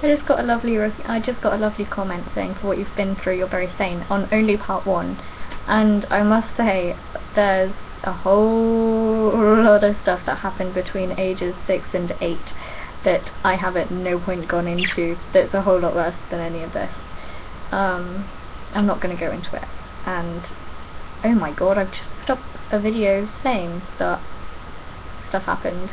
I just got a lovely comment saying, for what you've been through, you're very sane, on only part 1. And I must say, there's a whole lot of stuff that happened between ages 6 and 8 that I have at no point gone into, that's a whole lot worse than any of this. I'm not going to go into it. And oh my god, I've just put up a video saying that stuff happened.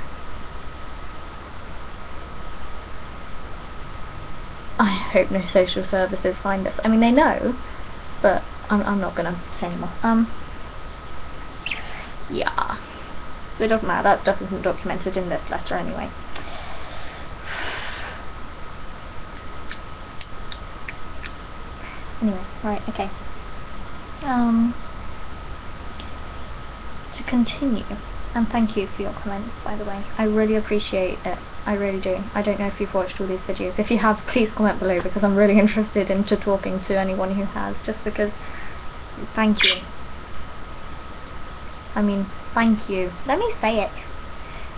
I hope no social services find this. I mean, they know, but I'm not gonna say anymore. Yeah. It doesn't matter, that stuff isn't documented in this letter anyway. Anyway, right, okay. To continue, and thank you for your comments, by the way. I really appreciate it. I really do. I don't know if you've watched all these videos. If you have, please comment below, because I'm really interested into talking to anyone who has, just because, thank you. I mean, thank you. Let me say it.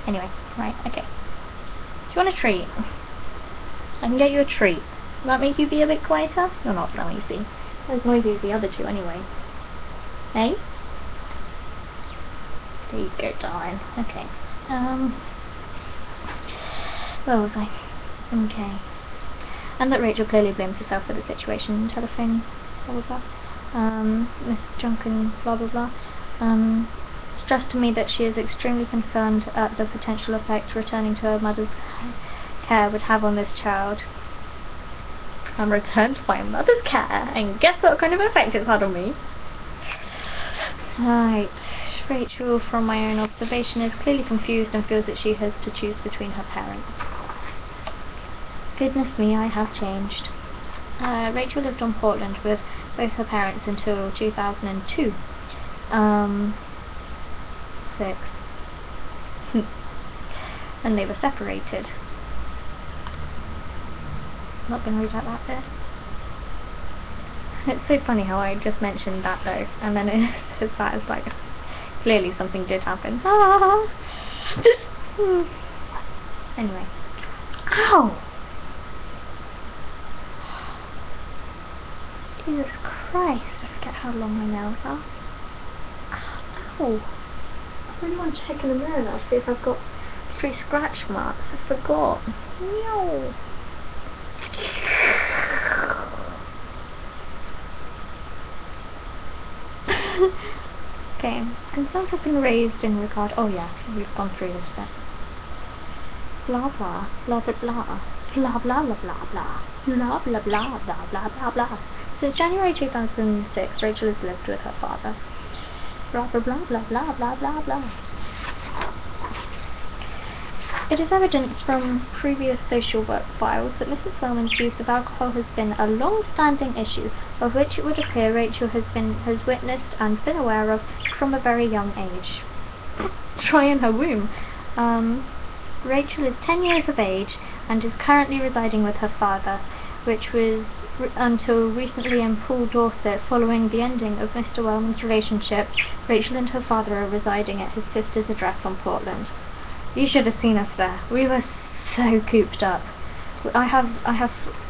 Anyway, right, okay. Do you want a treat? I can get you a treat. Will that make you be a bit quieter? You're not noisy. As noisy as the other two anyway. Hey? There you go, darling. Okay. Where was I? Okay. And that Rachel clearly blames herself for the situation. Telephone, blah blah blah. Miss Drunken, blah blah blah. Stressed to me that she is extremely concerned at the potential effect returning to her mother's care would have on this child. I'm returned to my mother's care, and guess what kind of effect it's had on me? Right. Rachel, from my own observation, is clearly confused and feels that she has to choose between her parents. Goodness me, I have changed. Rachel lived on Portland with both her parents until 2002. 6. And they were separated. I'm not going to read out that bit. It's so funny how I just mentioned that though, and then it says that as like, clearly something did happen. Anyway. Ow! Jesus Christ, I forget how long my nails are. Ow! I really want to check in the mirror now, see if I've got 3 scratch marks. I forgot. No. Okay, concerns have been raised in regard. Oh yeah, we've gone through this bit. Blah blah blah blah blah blah blah blah blah blah blah blah blah blah blah blah blah. Since January 2006, Rachel has lived with her father. Blah blah blah blah blah blah blah blah. It is evidence from previous social work files that Mrs. Wellman's use of alcohol has been a long-standing issue, of which it would appear Rachel has witnessed and been aware of from a very young age. Try in her womb. Rachel is 10 years of age and is currently residing with her father, which was until recently in Poole, Dorset. Following the ending of Mr. Wellman's relationship, Rachel and her father are residing at his sister's address on Portland. You should have seen us there. We were so cooped up. I have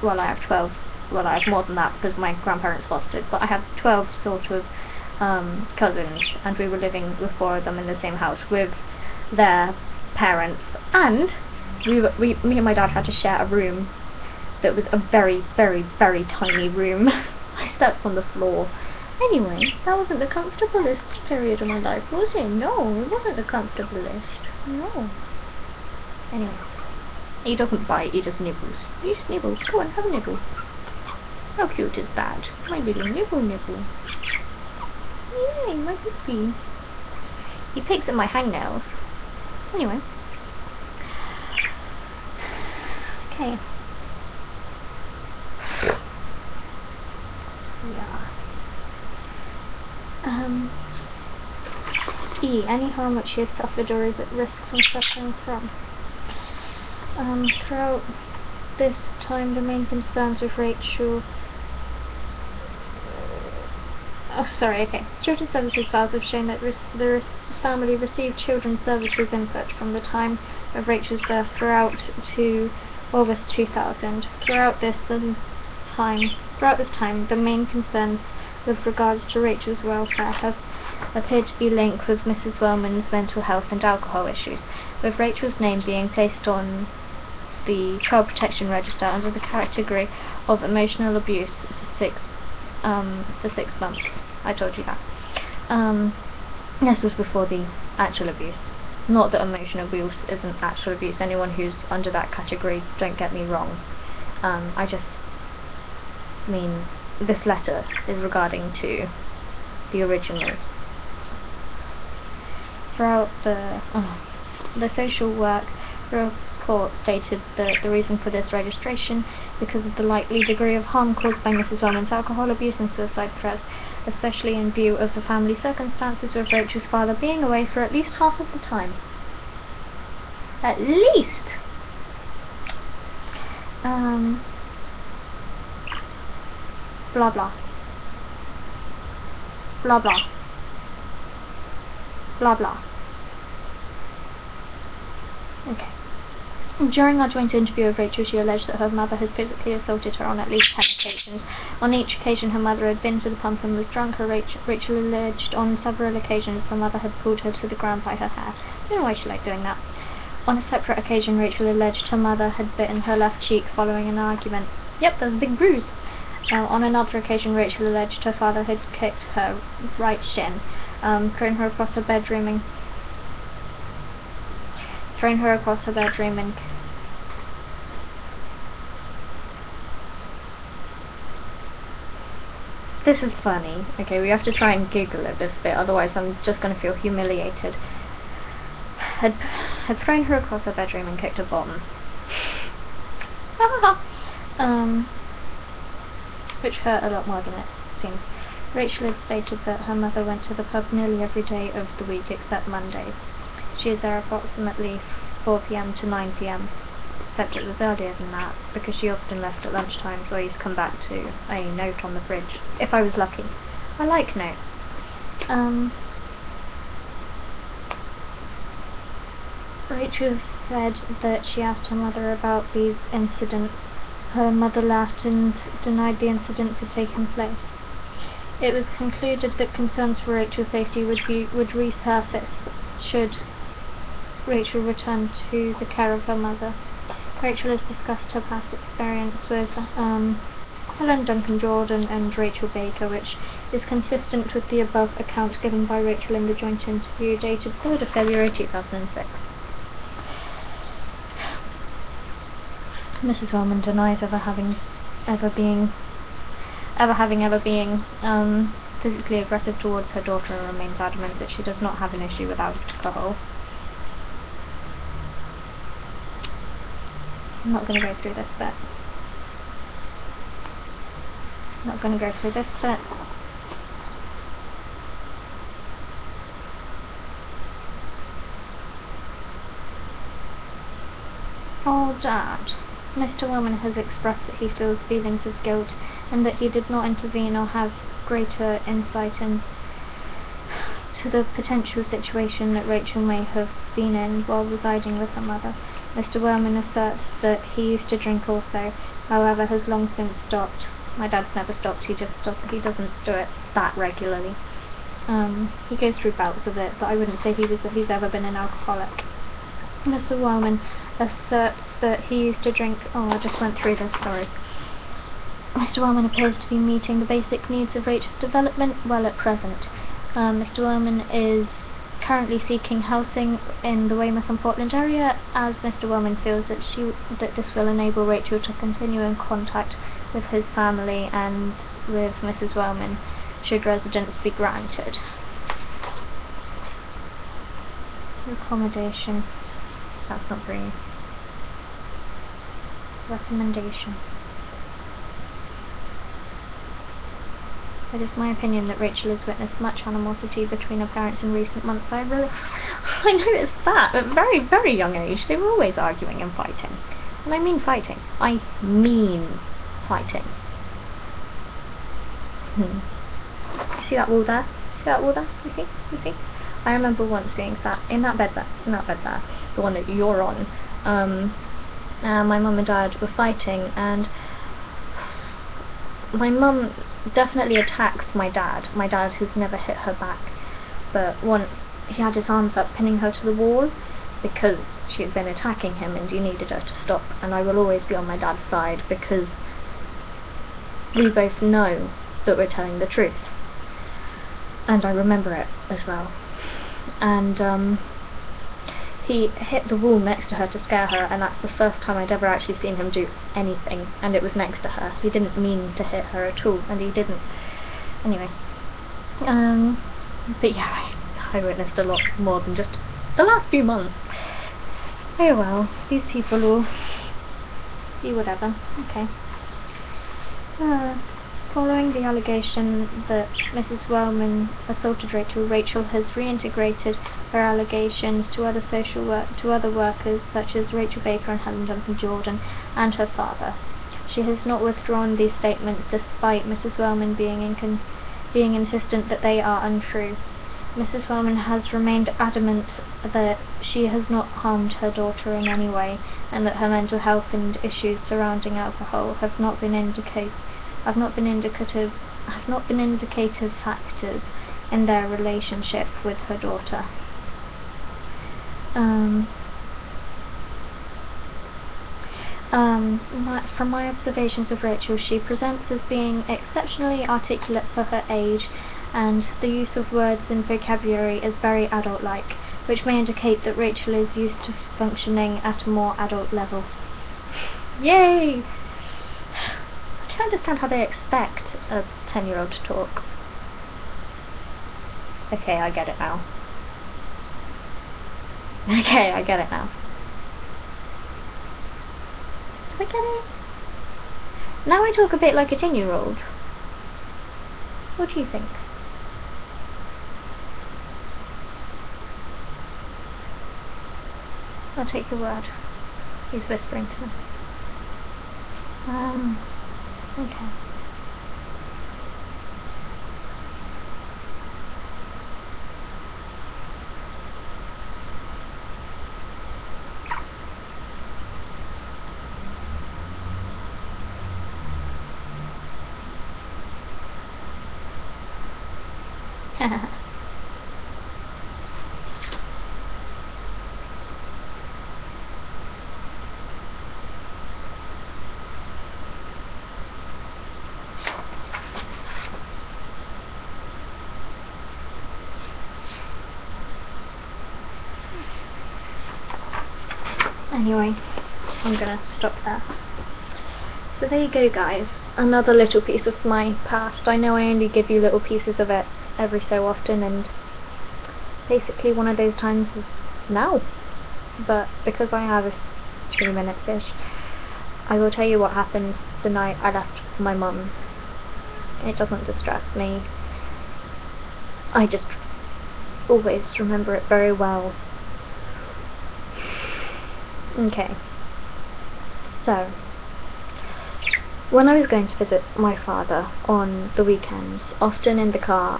12. Well, I have more than that because my grandparents fostered, but I have 12 sort of cousins, and we were living with 4 of them in the same house with their parents, and me and my dad had to share a room that was a very, very, very tiny room. I slept on the floor. Anyway, that wasn't the comfortablest period of my life, was it? No, it wasn't the comfortablest. No. Anyway, he doesn't bite, he just nibbles. He just nibbles. Go on, have a nibble. How cute is that? My little nibble. Yay, my baby. He picks at my hangnails. Anyway. Okay. Yeah. E. Any harm which she has suffered or is at risk from suffering from. Throughout this time, the main concerns with Rachel... Children's Services files have shown that the family received Children's Services input from the time of Rachel's birth throughout to August 2000. Throughout this time, the main concerns with regards to Rachel's welfare have appeared to be linked with Mrs. Wellman's mental health and alcohol issues, with Rachel's name being placed on the Child Protection Register under the category of emotional abuse for 6 months. I told you that. This was before the actual abuse. Not that emotional abuse isn't actual abuse. Anyone who's under that category, don't get me wrong. I just mean this letter is regarding to the original. Throughout the social work report stated that the reason for this registration because of the likely degree of harm caused by Mrs. Wellman's alcohol abuse and suicide threats, especially in view of the family circumstances with Rachel's father being away for at least half of the time. At least! Blah blah. Blah blah. Blah blah. Okay. During our joint interview with Rachel, she alleged that her mother had physically assaulted her on at least 10 occasions. On each occasion, her mother had been to the pump and was drunk. Rachel alleged on several occasions her mother had pulled her to the ground by her hair. I don't know why she liked doing that. On a separate occasion, Rachel alleged her mother had bitten her left cheek following an argument. Yep, there's a big bruise. On another occasion, Rachel alleged her father had kicked her right shin, thrown her across her bedroom and this is funny. Okay, we have to try and Google it this bit, otherwise I'm just going to feel humiliated. Had thrown her across her bedroom and kicked her bottom. Which hurt a lot more than it seems. Rachel had stated that her mother went to the pub nearly every day of the week except Mondays. She is there approximately 4 p.m. to 9 p.m. except it was earlier than that, because she often left at lunchtime, so I used to come back to a note on the fridge, if I was lucky. I like notes. Rachel said that she asked her mother about these incidents. Her mother laughed and denied the incidents had taken place. It was concluded that concerns for Rachel's safety would resurface should Rachel return to the care of her mother. Rachel has discussed her past experience with Helen Duncan Jordan and Rachel Baker, which is consistent with the above account given by Rachel in the joint interview dated 3rd of February 2006. Mrs. Wellman denies ever being physically aggressive towards her daughter and remains adamant that she does not have an issue with alcohol. I'm not going to go through this bit. Oh, Dad. Mr. Wellman has expressed that he feels feelings of guilt and that he did not intervene or have greater insight into the potential situation that Rachel may have been in while residing with her mother. Mr. Wellman asserts that he used to drink also, however has long since stopped. My dad's never stopped, he doesn't do it that regularly. He goes through bouts of it, but I wouldn't say he's ever been an alcoholic. Mr. Wellman asserts that he used to drink... Oh, I just went through this, sorry. Mr. Wellman appears to be meeting the basic needs of Rachel's development well at present. Mr. Wellman is currently seeking housing in the Weymouth and Portland area, as Mr. Wellman feels that this will enable Rachel to continue in contact with his family and with Mrs. Wellman, should residence be granted. Accommodation. That's not very... Recommendation. It is my opinion that Rachel has witnessed much animosity between her parents in recent months. I noticed that at a very, very young age. They were always arguing and fighting. And I mean fighting. I mean fighting. See that wall there? See that wall there? You see? You see? I remember once being sat in that bed there, the one that you're on, my mum and dad were fighting, and my mum definitely attacks my dad. My dad has never hit her back, but once he had his arms up pinning her to the wall because she had been attacking him and he needed her to stop, and I will always be on my dad's side because we both know that we're telling the truth, and I remember it as well. And he hit the wall next to her to scare her, and that's the first time I'd ever actually seen him do anything, and it was next to her. He didn't mean to hit her at all, and he didn't. Anyway, but yeah, I witnessed a lot more than just the last few months. Oh well, these people will be whatever. Okay. Following the allegation that Mrs. Wellman assaulted Rachel, Rachel has reintegrated her allegations to other workers such as Rachel Baker and Helen Duncan Jordan and her father. She has not withdrawn these statements despite Mrs. Wellman being insistent that they are untrue. Mrs. Wellman has remained adamant that she has not harmed her daughter in any way, and that her mental health and issues surrounding alcohol have not been indicative factors in their relationship with her daughter. From my observations of Rachel, she presents as being exceptionally articulate for her age, and the use of words and vocabulary is very adult-like, which may indicate that Rachel is used to functioning at a more adult level. Yay! I don't understand how they expect a 10-year-old to talk. Okay, I get it now. Okay, I get it now. Do I get it? Now I talk a bit like a 10-year-old. What do you think? I'll take your word. He's whispering to me. Okay. Anyway, I'm gonna stop there. So there you go, guys. Another little piece of my past. I know I only give you little pieces of it every so often, and basically one of those times is now. But because I have a 2-minute-ish, I will tell you what happened the night I left my mum. It doesn't distress me. I just always remember it very well. Okay, so when I was going to visit my father on the weekends, often in the car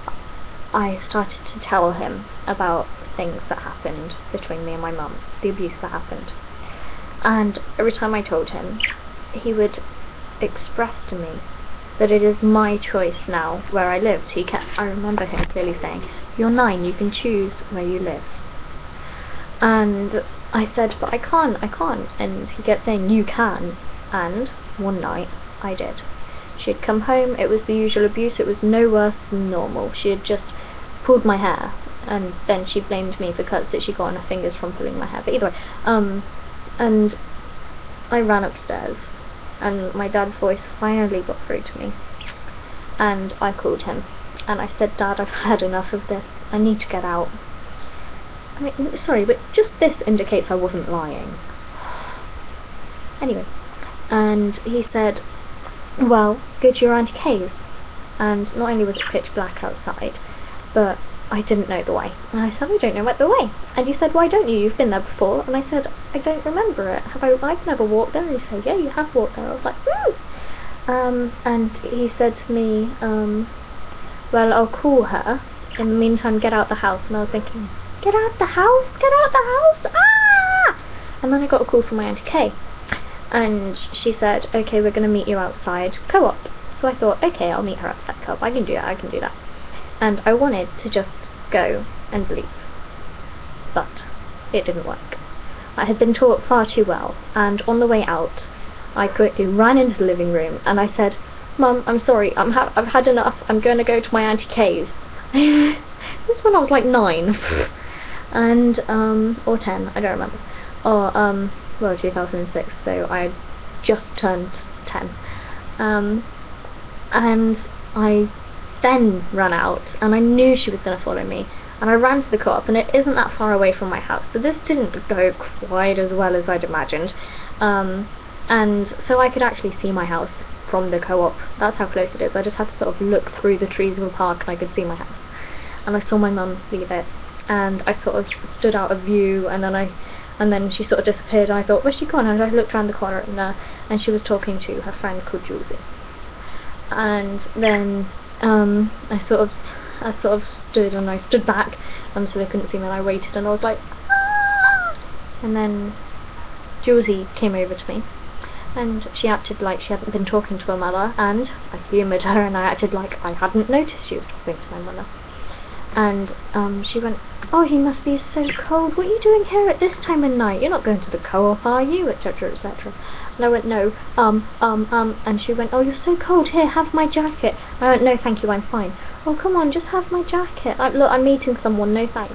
I started to tell him about things that happened between me and my mum, the abuse that happened, and every time I told him, he would express to me that it is my choice now where I lived. I remember him clearly saying, "You're 9, you can choose where you live." And I said, "But I can't," and he kept saying, "You can." And one night I did. She had come home, it was the usual abuse, it was no worse than normal. She had just pulled my hair, and then she blamed me for cuts that she got on her fingers from pulling my hair. But either way, and I ran upstairs, and my dad's voice finally got through to me, and I called him, and I said, "Dad, I've had enough of this, I need to get out." I mean, sorry, but just this indicates I wasn't lying. Anyway, and he said, "Well, go to your Auntie Kay's." And not only was it pitch black outside, but I didn't know the way. And I said, "I don't know the way." And he said, "Why don't you? You've been there before." And I said, "I don't remember it. I've never walked there." And he said, "Yeah, you have walked there." I was like, and he said to me, "Well, I'll call her. In the meantime, get out the house." And I was thinking, get out the house? Get out the house? Ah! And then I got a call from my Auntie Kay. and she said, okay, we're going to meet you outside Co-op. So I thought, okay, I'll meet her outside Co-op, I can do that. And I wanted to just go and leave, but it didn't work. I had been taught far too well, and on the way out I quickly ran into the living room and I said, Mum, I'm sorry, I've had enough, I'm going to go to my Auntie Kay's. This is when I was like 9 and or 10, I don't remember, or well, 2006, so I had just turned 10, and I then ran out and I knew she was going to follow me, and I ran to the Co-op, and it isn't that far away from my house, so this didn't go quite as well as I'd imagined, and so I could actually see my house from the Co-op. That's how close it is. I just had to sort of look through the trees of a park and I could see my house, and I saw my mum leave it, and I sort of stood out of view, and then she sort of disappeared, and I thought, where's she gone? And I looked around the corner and she was talking to her friend called Julie, and then I sort of stood, and I stood back so they couldn't see me, and I waited, and I was like, ah! And then Julie came over to me, and she acted like she hadn't been talking to her mother, and I humoured her and I acted like I hadn't noticed she was talking to my mother. And she went, oh, he must be so cold, what are you doing here at this time of night? You're not going to the Co-op, are you? Etc, etc. And I went, no, and she went, oh, you're so cold, here, have my jacket. I went, no thank you, I'm fine. Oh, come on, just have my jacket. Look, I'm meeting someone, no thanks.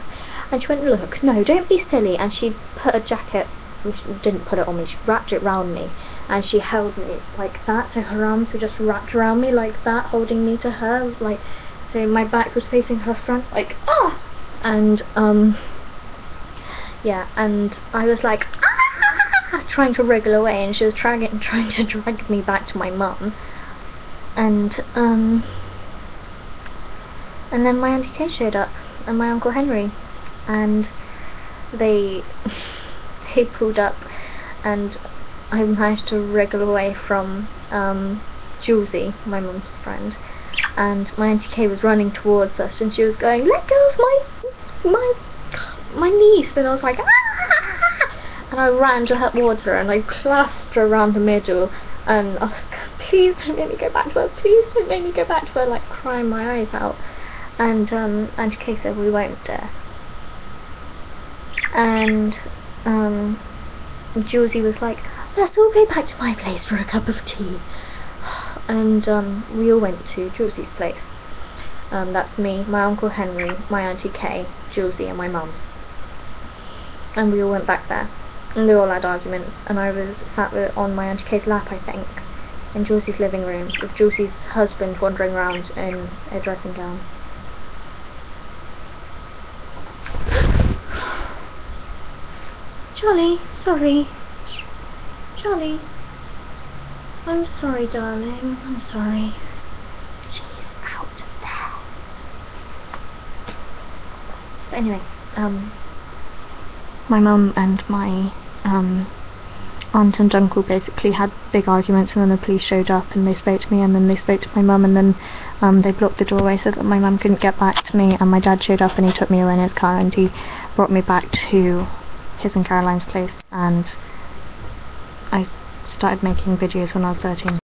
And she went, look, no, don't be silly. And she put a jacket, she didn't put it on me, she wrapped it round me, and she held me like that, so her arms were just wrapped around me like that, holding me to her, like, so my back was facing her front, like, ah! And, yeah, and I was like, ah! Trying to wriggle away, and she was trying to drag me back to my mum, and then my Auntie Kay showed up, and my Uncle Henry, and they pulled up, and I managed to wriggle away from Julesy, my mum's friend, and my Auntie Kay was running towards us, and she was going, let go of my niece, and I was like, ah! And I ran towards her, and I clasped her around the middle, and I was going, please don't make me go back to her, please don't make me go back to her, like crying my eyes out. And Auntie Kay said, we won't dare. And Julesy was like, let's all go back to my place for a cup of tea. And we all went to Julesy's place. That's me, my Uncle Henry, my Auntie Kay, Julesy and my mum. And we all went back there. And they all had arguments, and I was sat on my Auntie Kay's lap, I think, in Julesy's living room, with Julesy's husband wandering around in a dressing gown. Charlie, sorry. Charlie. I'm sorry, darling. I'm sorry. She's out there. But anyway, my mum and my aunt and uncle basically had big arguments, and then the police showed up and they spoke to me, and then they spoke to my mum, and then they blocked the doorway so that my mum couldn't get back to me, and my dad showed up and he took me away in his car and he brought me back to his and Caroline's place, and I started making videos when I was 13.